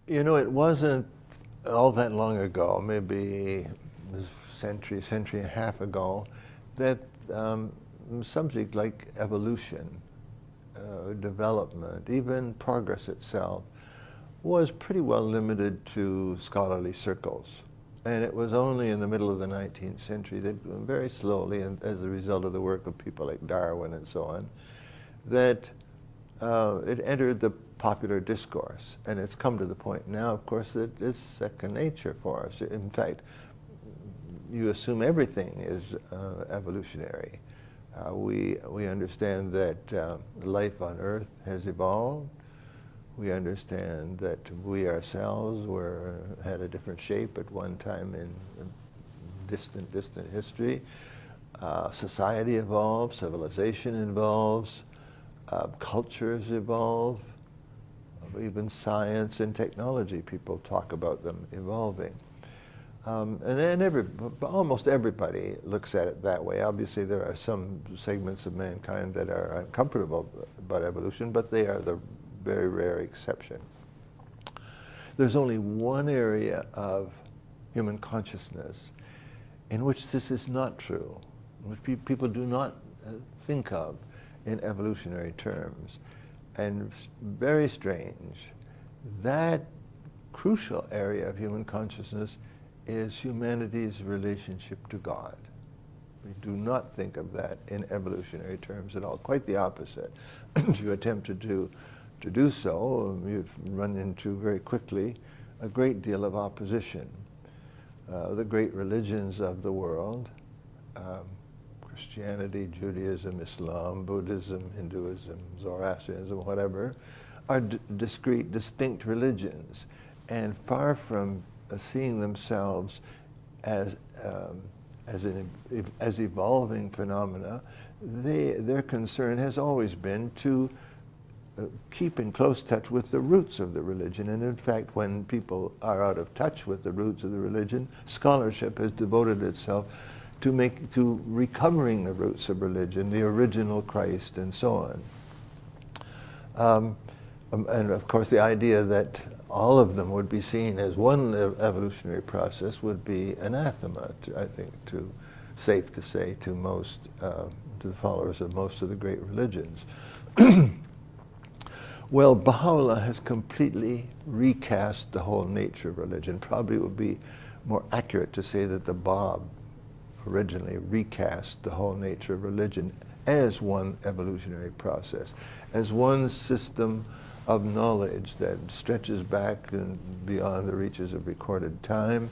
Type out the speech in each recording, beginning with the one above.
You know, it wasn't all that long ago, maybe a century, century and a half ago, that subject like evolution, development, even progress itself, was pretty well limited to scholarly circles. And it was only in the middle of the 19th century that very slowly, and as a result of the work of people like Darwin and so on, that it entered the popular discourse. And it's come to the point now, of course, that it's second nature for us. In fact, you assume everything is evolutionary. We understand that life on Earth has evolved. We understand that we ourselves had a different shape at one time in distant history. Society evolves, civilization evolves, cultures evolve, even science and technology, people talk about them evolving. Almost everybody looks at it that way. Obviously, there are some segments of mankind that are uncomfortable about evolution, but they are the very rare exception. There's only one area of human consciousness in which this is not true, which people do not think of in evolutionary terms. And very strange, that crucial area of human consciousness is humanity's relationship to God. We do not think of that in evolutionary terms at all, quite the opposite. If you attempt to do so, you'd run into very quickly a great deal of opposition. The great religions of the world, Christianity, Judaism, Islam, Buddhism, Hinduism, Zoroastrianism, whatever, are discrete, distinct religions. And far from seeing themselves as evolving phenomena, their concern has always been to keep in close touch with the roots of the religion. And in fact, when people are out of touch with the roots of the religion, scholarship has devoted itself to recovering the roots of religion, the original Christ, and so on. And of course, the idea that all of them would be seen as one evolutionary process would be anathema, I think, safe to say, to most, to the followers of most of the great religions. Well, Baha'u'llah has completely recast the whole nature of religion. Probably it would be more accurate to say that the Bab originally recast the whole nature of religion as one evolutionary process, as one system of knowledge that stretches back and beyond the reaches of recorded time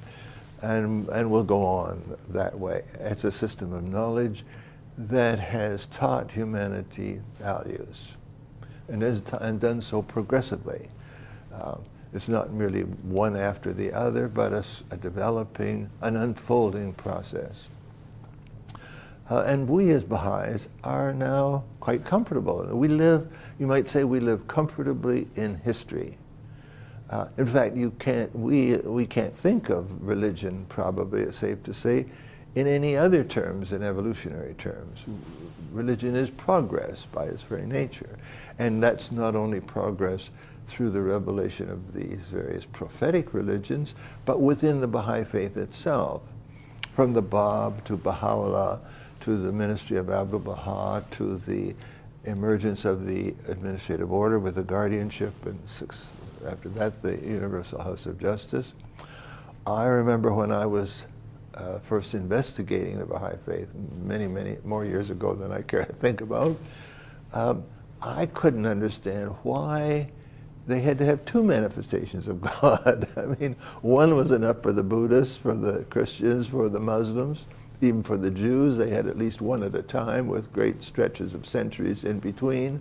and will go on that way. It's a system of knowledge that has taught humanity values and has done so progressively. It's not merely one after the other, but a developing, an unfolding process. And we as Baha'is are now quite comfortable. We live, you might say, we live comfortably in history. In fact, we can't think of religion, probably it's safe to say, in any other terms than evolutionary terms. Religion is progress by its very nature. And that's not only progress through the revelation of these various prophetic religions, but within the Baha'i faith itself. From the Bab to Baha'u'llah, to the ministry of Abdul Baha, to the emergence of the administrative order with the guardianship, and after that the Universal House of Justice. I remember when I was first investigating the Baha'i faith many, many more years ago than I care to think about, I couldn't understand why they had to have two manifestations of God. I mean, one was enough for the Buddhists, for the Christians, for the Muslims. Even for the Jews, they had at least one at a time with great stretches of centuries in between.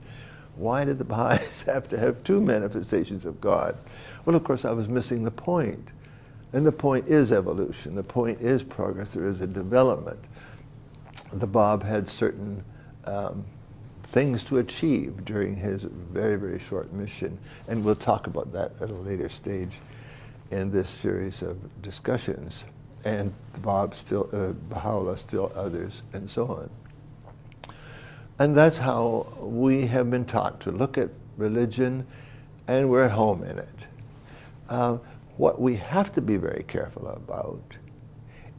Why did the Baha'is have to have two manifestations of God? Well, of course, I was missing the point. And the point is evolution. The point is progress. There is a development. The Bab had certain things to achieve during his very, very short mission. And we'll talk about that at a later stage in this series of discussions. And the Bab still, Baha'u'llah still others, and so on. And that's how we have been taught to look at religion, and we're at home in it. What we have to be very careful about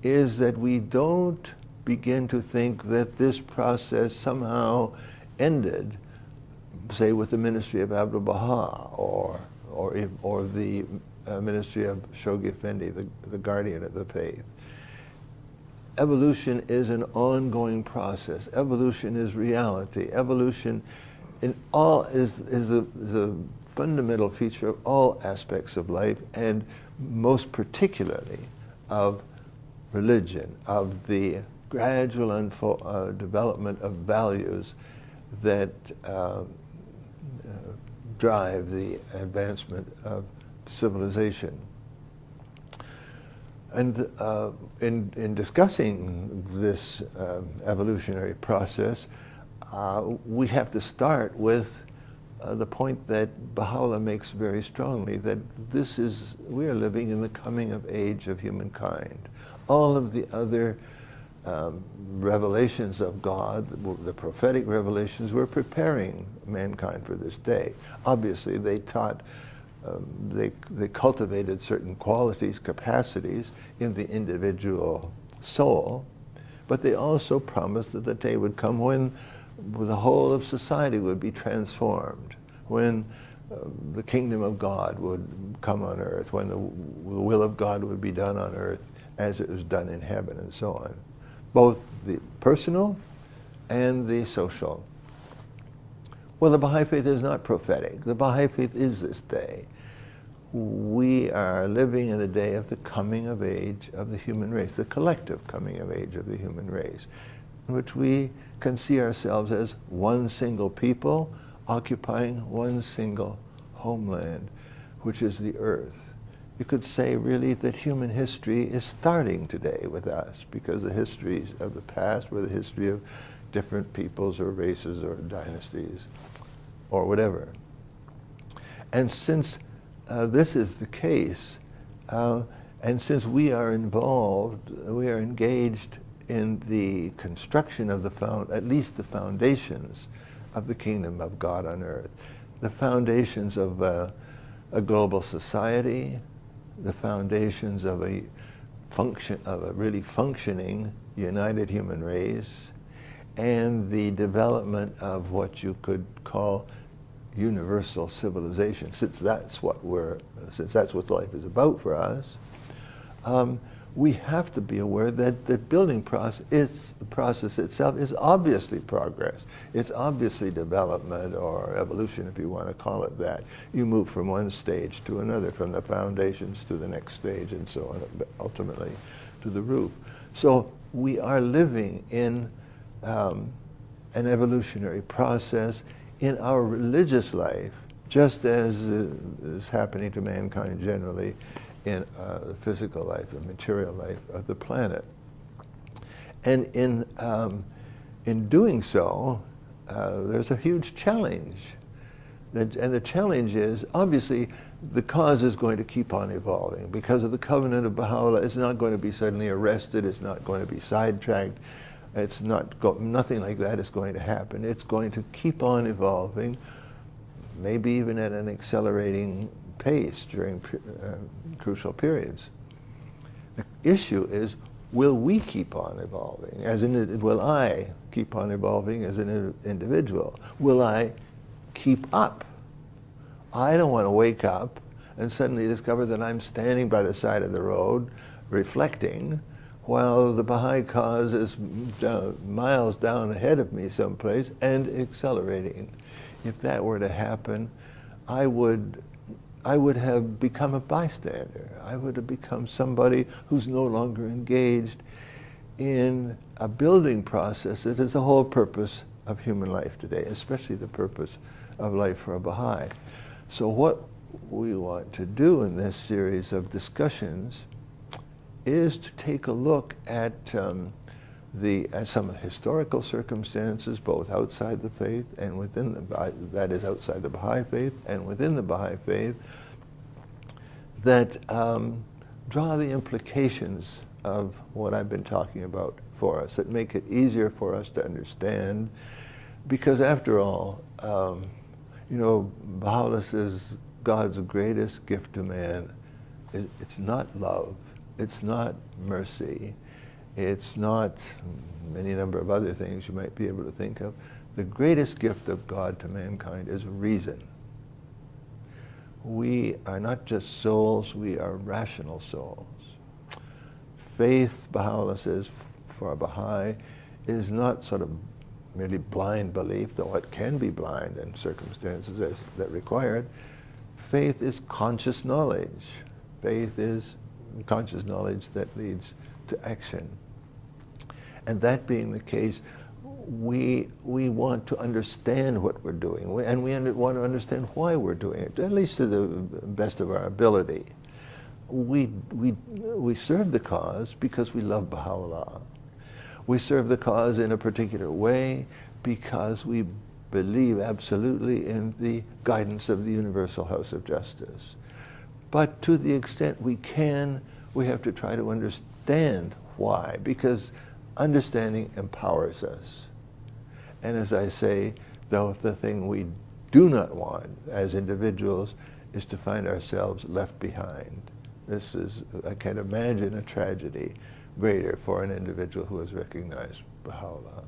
is that we don't begin to think that this process somehow ended, say, with the ministry of Abdu'l-Baha or the ministry of Shoghi Effendi, the guardian of the faith. Evolution is an ongoing process. Evolution is reality. Evolution in all is a fundamental feature of all aspects of life, and most particularly of religion, of the gradual development of values that drive the advancement of civilization. And in discussing this evolutionary process, we have to start with the point that Baha'u'llah makes very strongly, that we are living in the coming of age of humankind. All of the other revelations of God, the prophetic revelations, were preparing mankind for this day. Obviously, they taught, they cultivated certain qualities, capacities in the individual soul, but they also promised that the day would come when the whole of society would be transformed, when the kingdom of God would come on earth, when the will of God would be done on earth as it was done in heaven, and so on. Both the personal and the social. Well, the Baha'i faith is not prophetic. The Baha'i faith is this day. We are living in the day of the coming of age of the human race, the collective coming of age of the human race, in which we can see ourselves as one single people occupying one single homeland, which is the earth. You could say really that human history is starting today with us, because the histories of the past were the history of different peoples or races or dynasties or whatever. And since this is the case, and since we are involved, we are engaged in the construction of at least the foundations of the kingdom of God on earth, the foundations of a global society, the foundations of a really functioning, united human race, and the development of what you could call universal civilization, since that's what life is about for us. We have to be aware that the building process itself is obviously progress. It's obviously development, or evolution, if you want to call it that. You move from one stage to another, from the foundations to the next stage, and so on, ultimately to the roof. So we are living in an evolutionary process in our religious life, just as is happening to mankind generally in the physical life, the material life of the planet. And in doing so, there's a huge challenge. And the challenge is, obviously, the cause is going to keep on evolving. Because of the covenant of Baha'u'llah, it's not going to be suddenly arrested, it's not going to be sidetracked, nothing like that is going to happen. It's going to keep on evolving, maybe even at an accelerating pace during crucial periods. The issue is, will we keep on evolving? Will I keep on evolving as an individual? Will I keep up? I don't want to wake up and suddenly discover that I'm standing by the side of the road reflecting while the Baha'i cause is miles down ahead of me someplace and accelerating. If that were to happen, I would have become a bystander. I would have become somebody who's no longer engaged in a building process that is the whole purpose of human life today, especially the purpose of life for a Baha'i. So what we want to do in this series of discussions is to take a look at some historical circumstances, both outside the faith and within that is outside the Baha'i faith and within the Baha'i faith, that draw the implications of what I've been talking about for us, that make it easier for us to understand. Because after all, Baha'u'llah says God's greatest gift to man it's not love, it's not mercy, it's not any number of other things you might be able to think of. The greatest gift of God to mankind is reason. We are not just souls, we are rational souls. Faith, Baha'u'llah says, for a Baha'i, is not sort of merely blind belief, though it can be blind in circumstances that require it. Faith is conscious knowledge. Faith is conscious knowledge that leads to action. And that being the case, we want to understand what we're doing, and we want to understand why we're doing it, at least to the best of our ability. We serve the cause because we love Baha'u'llah. We serve the cause in a particular way because we believe absolutely in the guidance of the Universal House of Justice. But to the extent we can, we have to try to understand why, because understanding empowers us. And as I say, though, the thing we do not want as individuals is to find ourselves left behind. This is, I can't imagine a tragedy greater for an individual who has recognized Baha'u'llah.